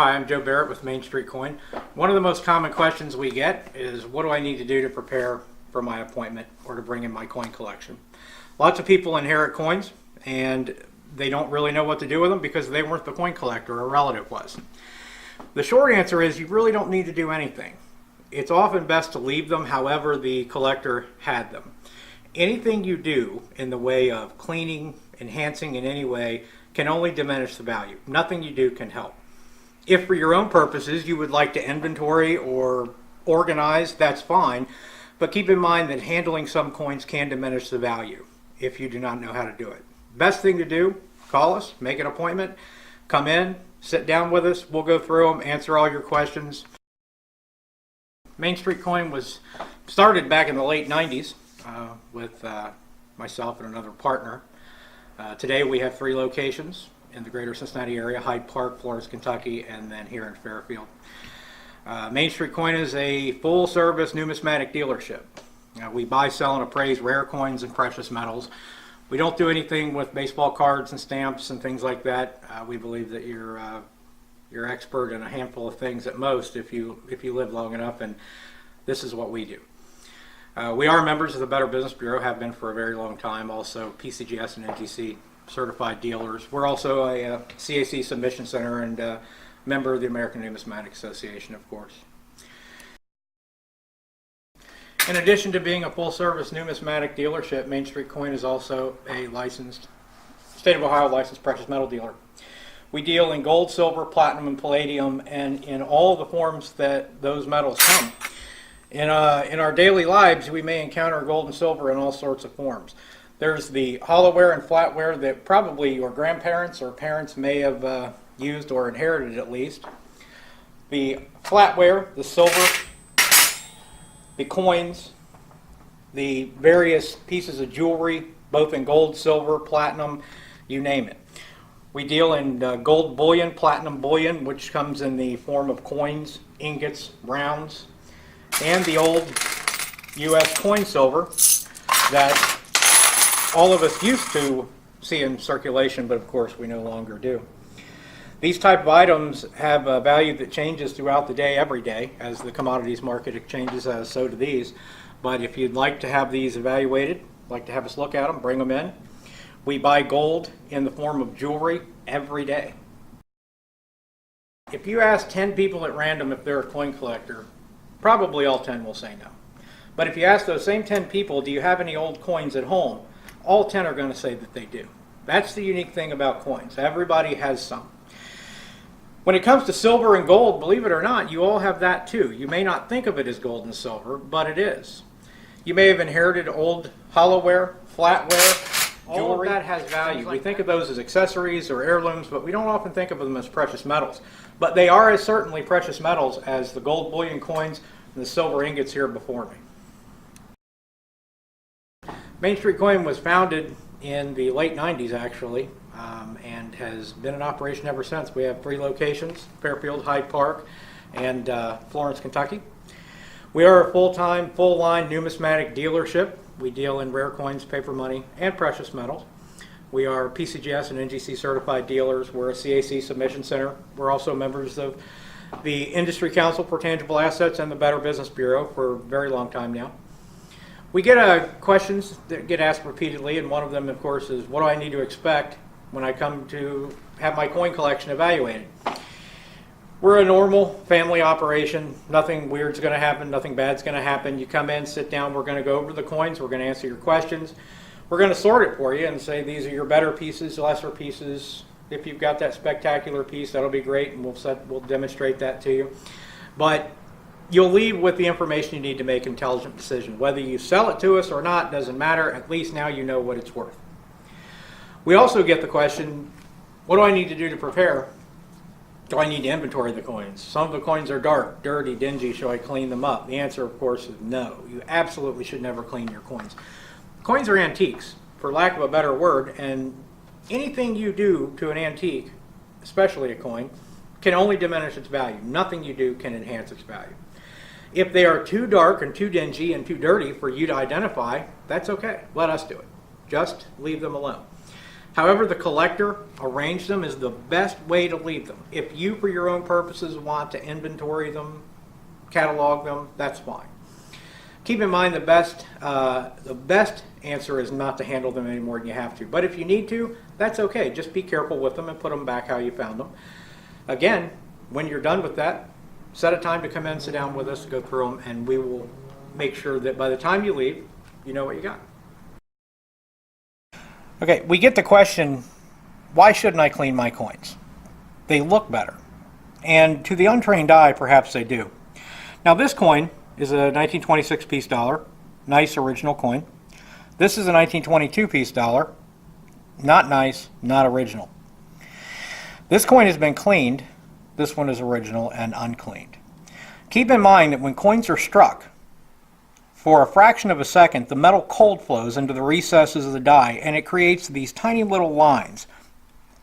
Hi, I'm Joe Barrett with Main Street Coin. One of the most common questions we get is, what do I need to do to prepare for my appointment or to bring in my coin collection? Lots of people inherit coins and they don't really know what to do with them because they weren't the coin collector or a relative was. The short answer is you really don't need to do anything. It's often best to leave them however the collector had them. Anything you do in the way of cleaning, enhancing in any way can only diminish the value. Nothing you do can help. If for your own purposes you would like to inventory or organize, that's fine, but keep in mind that handling some coins can diminish the value if you do not know how to do it. Best thing to do, call us, make an appointment, come in, sit down with us, we'll go through them, answer all your questions. Main Street Coin was started back in the late 90s with myself and another partner. Today we have 3 locations in the greater Cincinnati area: Hyde Park, Florence, Kentucky, and then here in Fairfield. Main Street Coin is a full-service numismatic dealership. We buy, sell, and appraise rare coins and precious metals. We don't do anything with baseball cards and stamps and things like that. We believe that you're expert in a handful of things at most if you live long enough, and this is what we do. We are members of the Better Business Bureau, have been for a very long time, also PCGS and NGC certified dealers. We're also a CAC submission center and a member of the American Numismatic Association, of course. In addition to being a full-service numismatic dealership, Main Street Coin is also a licensed, state of Ohio licensed precious metal dealer. We deal in gold, silver, platinum, and palladium, and in all the forms that those metals come. In our daily lives, we may encounter gold and silver in all sorts of forms. There's the hollowware and flatware that probably your grandparents or parents may have used or inherited at least. The flatware, the silver, the coins, the various pieces of jewelry, both in gold, silver, platinum, you name it. We deal in gold bullion, platinum bullion, which comes in the form of coins, ingots, rounds, and the old U.S. coin silver that all of us used to see in circulation, but of course we no longer do. These type of items have a value that changes throughout the day, every day, as the commodities market changes, so do these. But if you'd like to have these evaluated, like to have us look at them, bring them in. We buy gold in the form of jewelry every day. If you ask 10 people at random if they're a coin collector, probably all 10 will say no. But if you ask those same 10 people, do you have any old coins at home? All 10 are going to say that they do. That's the unique thing about coins. Everybody has some. When it comes to silver and gold, believe it or not, you all have that too. You may not think of it as gold and silver, but it is. You may have inherited old hollowware, flatware, jewelry. All of that has value. We think of those as accessories or heirlooms, but we don't often think of them as precious metals. But they are as certainly precious metals as the gold bullion coins and the silver ingots here before me. Main Street Coin was founded in the late 90s, actually, and has been in operation ever since. We have 3 locations: Fairfield, Hyde Park, and Florence, Kentucky. We are a full-time, full-line numismatic dealership. We deal in rare coins, paper money, and precious metals. We are PCGS and NGC certified dealers. We're a CAC submission center. We're also members of the Industry Council for Tangible Assets and the Better Business Bureau for a very long time now. We get questions that get asked repeatedly, and one of them, of course, is, what do I need to expect when I come to have my coin collection evaluated? We're a normal family operation. Nothing weird's going to happen. Nothing bad's going to happen. You come in, sit down. We're going to go over the coins. We're going to answer your questions. We're going to sort it for you and say these are your better pieces, lesser pieces. If you've got that spectacular piece, that'll be great, and we'll demonstrate that to you. But you'll leave with the information you need to make an intelligent decision. Whether you sell it to us or not doesn't matter. At least now you know what it's worth. We also get the question, what do I need to do to prepare? Do I need to inventory the coins? Some of the coins are dark, dirty, dingy. Should I clean them up? The answer, of course, is no. You absolutely should never clean your coins. Coins are antiques, for lack of a better word, and anything you do to an antique, especially a coin, can only diminish its value. Nothing you do can enhance its value. If they are too dark and too dingy and too dirty for you to identify, that's okay. Let us do it. Just leave them alone. However the collector arranged them is the best way to leave them. If you, for your own purposes, want to inventory them, catalog them, that's fine. Keep in mind the best answer is not to handle them any more than you have to. But if you need to, that's okay. Just be careful with them and put them back how you found them. Again, when you're done with that, set a time to come in, sit down with us, go through them, and we will make sure that by the time you leave, you know what you got. Okay, we get the question, why shouldn't I clean my coins? They look better. And to the untrained eye, perhaps they do. Now this coin is a 1926 piece dollar, nice original coin. This is a 1922 piece dollar, not nice, not original. This coin has been cleaned. This one is original and uncleaned. Keep in mind that when coins are struck, for a fraction of a second, the metal cold flows into the recesses of the die, and it creates these tiny little lines,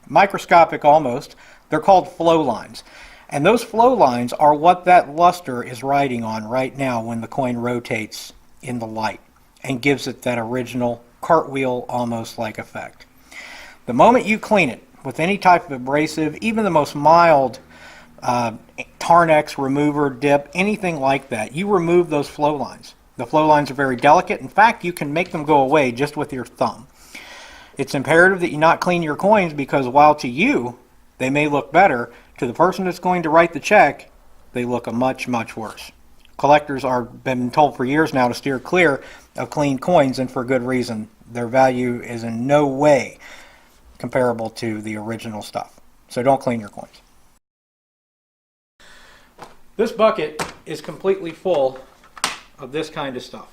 microscopic almost. They're called flow lines. And those flow lines are what that luster is riding on right now when the coin rotates in the light and gives it that original cartwheel almost like effect. The moment you clean it with any type of abrasive, even the most mild Tarnex remover, dip, anything like that, you remove those flow lines. The flow lines are very delicate. In fact, you can make them go away just with your thumb. It's imperative that you not clean your coins because while to you they may look better, to the person that's going to write the check, they look much, much worse. Collectors are been told for years now to steer clear of clean coins, and for good reason. Their value is in no way comparable to the original stuff. So don't clean your coins. This bucket is completely full of this kind of stuff.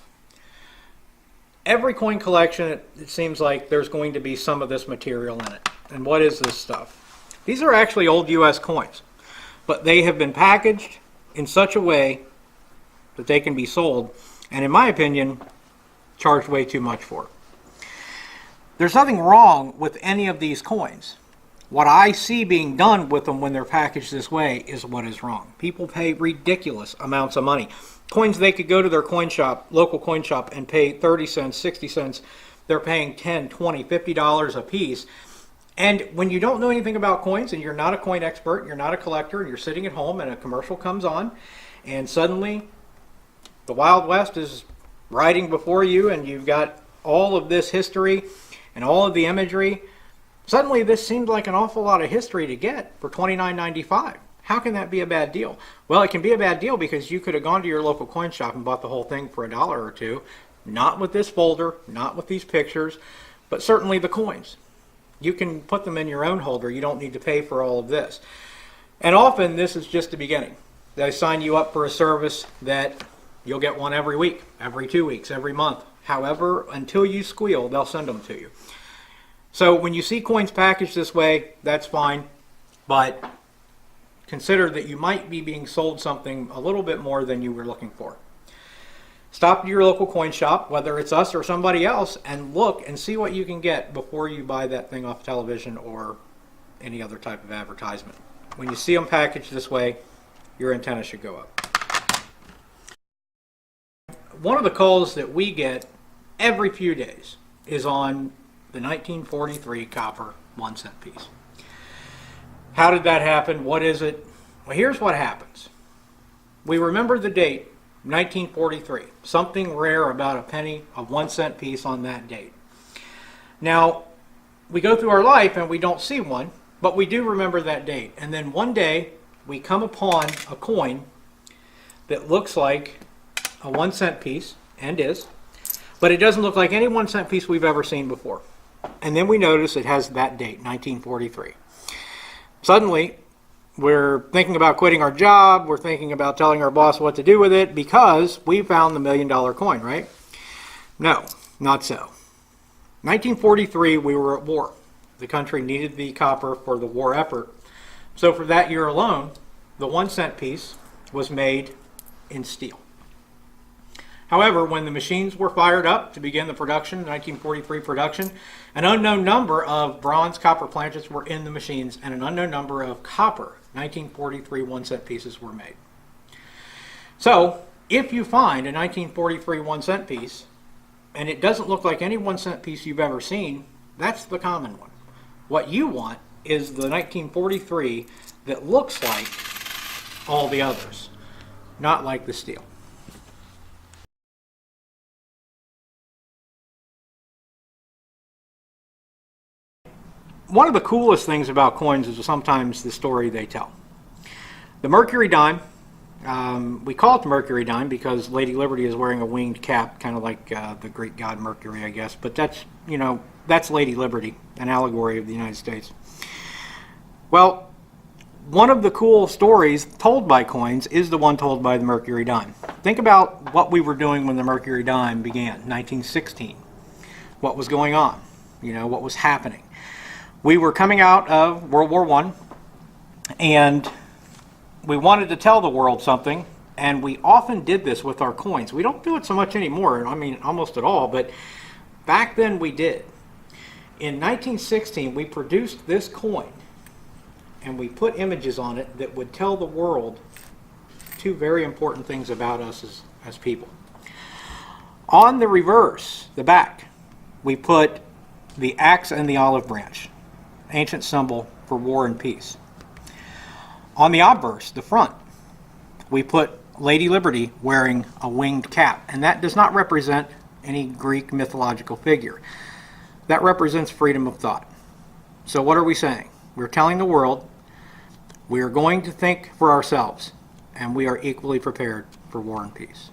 Every coin collection, it seems like there's going to be some of this material in it. And what is this stuff? These are actually old US coins, but they have been packaged in such a way that they can be sold, and in my opinion, charged way too much for. There's nothing wrong with any of these coins. What I see being done with them when they're packaged this way is what is wrong. People pay ridiculous amounts of money. Coins they could go to their coin shop, local coin shop, and pay 30 cents, 60 cents. They're paying $10, $20, $50 a piece. And when you don't know anything about coins and you're not a coin expert, you're not a collector, and you're sitting at home and a commercial comes on, and suddenly the Wild West is riding before you and you've got all of this history and all of the imagery, suddenly this seems like an awful lot of history to get for $29.95. How can that be a bad deal? Well, it can be a bad deal because you could have gone to your local coin shop and bought the whole thing for $1 or $2, not with this folder, not with these pictures, but certainly the coins. You can put them in your own holder. You don't need to pay for all of this. And often this is just the beginning. They sign you up for a service that you'll get one every week, every 2 weeks, every month. However, until you squeal, they'll send them to you. So when you see coins packaged this way, that's fine, but consider that you might be being sold something a little bit more than you were looking for. Stop at your local coin shop, whether it's us or somebody else, and look and see what you can get before you buy that thing off television or any other type of advertisement. When you see them packaged this way, your antenna should go up. One of the calls that we get every few days is on the 1943 copper 1 cent piece. How did that happen? What is it? Well, here's what happens. We remember the date, 1943. Something rare about a penny, a 1 cent piece on that date. Now, we go through our life and we don't see one, but we do remember that date. And then one day, we come upon a coin that looks like a 1 cent piece, and is, but it doesn't look like any 1 cent piece we've ever seen before. And then we notice it has that date, 1943. Suddenly, we're thinking about quitting our job, we're thinking about telling our boss what to do with it because we found the $1 million coin, right? No, not so. 1943, we were at war. The country needed the copper for the war effort. So for that year alone, the 1 cent piece was made in steel. However, when the machines were fired up to begin the production, 1943 production, an unknown number of bronze copper planchets were in the machines and an unknown number of copper 1943 1 cent pieces were made. So, if you find a 1943 1 cent piece and it doesn't look like any 1 cent piece you've ever seen, that's the common one. What you want is the 1943 that looks like all the others, not like the steel. One of the coolest things about coins is sometimes the story they tell. The Mercury Dime, we call it the Mercury Dime because Lady Liberty is wearing a winged cap, kind of like the Greek god Mercury, I guess. But that's, you know, that's Lady Liberty, an allegory of the United States. Well, one of the cool stories told by coins is the one told by the Mercury Dime. Think about what we were doing when the Mercury Dime began, 1916. What was going on? You know, what was happening? We were coming out of World War I, and we wanted to tell the world something, and we often did this with our coins. We don't do it so much anymore, I mean, almost at all, but back then we did. In 1916, we produced this coin, and we put images on it that would tell the world two very important things about us as people. On the reverse, the back, we put the axe and the olive branch, ancient symbol for war and peace. On the obverse, the front, we put Lady Liberty wearing a winged cap, and that does not represent any Greek mythological figure. That represents freedom of thought. So what are we saying? We're telling the world we are going to think for ourselves, and we are equally prepared for war and peace.